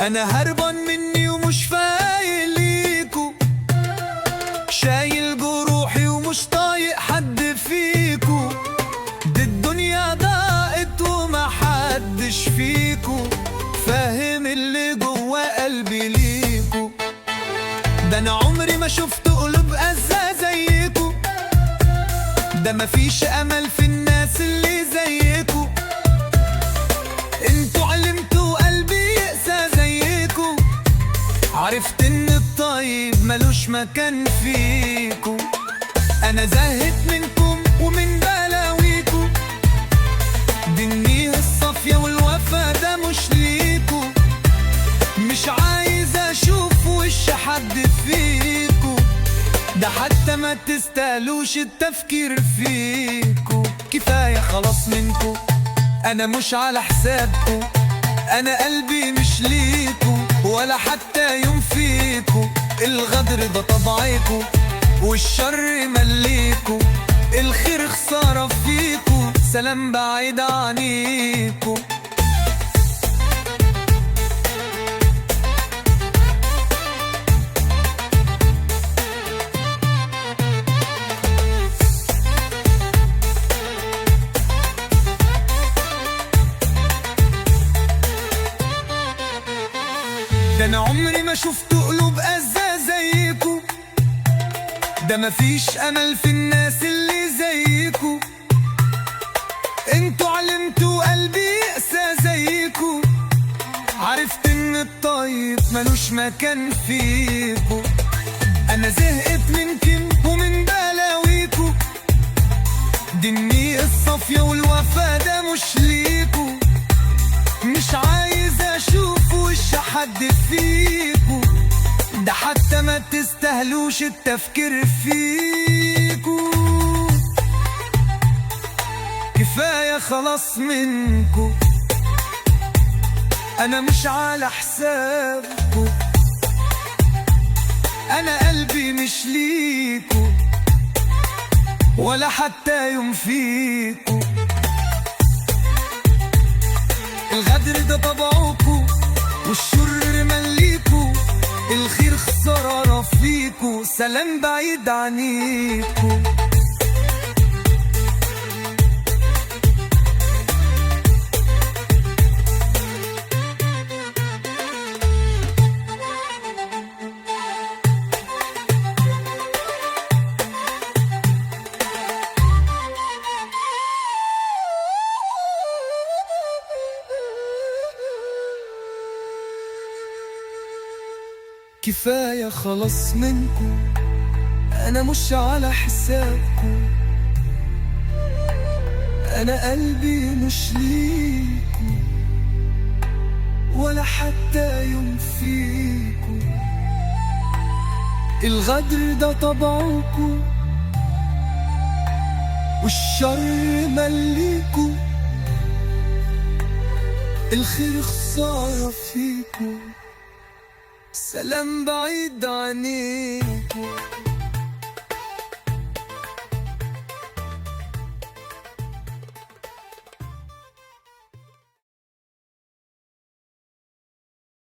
انا هربان مني ومش فايق ليكو، شايل جروحي ومش طايق حد فيكو. دي الدنيا ضاقت وما حدش فيكو فاهم اللي جوا قلبي ليكو. ده انا عمري ما شفت قلوب قاسية زيكو، ده مفيش امل في الناس اللي زيكو. انتوا علمتوا قلبي يقسى زيكو، عرفت ان الطيب ملوش مكان فيكو. انا زهقت منكم ومن بلاويكو، دي النية الصافية والوفا ده مش ليكو. مش عايز اشوف وش حد فيكو، ده حتى ما تستاهلوش التفكير فيكو. كفاية خلاص منكو، انا مش على حسابكو. انا قلبي مش ليكو ولا حتى يوم فيكو. الغدر ده طبعيكو والشر مليكو، الخير خسارة فيكو، سلام بعيد عنيكو. ده انا عمري ما شفت قلوب قاسية زيكو، ده مفيش امل في الناس اللي زيكو. انتوا علمتوا قلبي يقسى زيكو، عرفت ان الطيب ملوش مكان فيكو. انا زهقت منكم ومن بلاويكو، دي النية الصافية والوفا ده مش ليكو. مش عايز اشوف وش حد فيكو، ده حتى ما تستاهلوش التفكير فيكو. كفاية خلاص منكو، انا مش على حسابكو. انا قلبي مش ليكو ولا حتى يوم فيكو. الغدر ده طبعكو والشر مليكو، الخير خسارة فيكو، سلام بعيد عنيكو. كفاية خلاص منكو، أنا مش على حسابكو. أنا قلبي مش ليكو ولا حتى يوم فيكو. الغدر ده طبعكو والشر مليكو، الخير خسارة فيكو، سلام بعيد عنيكو.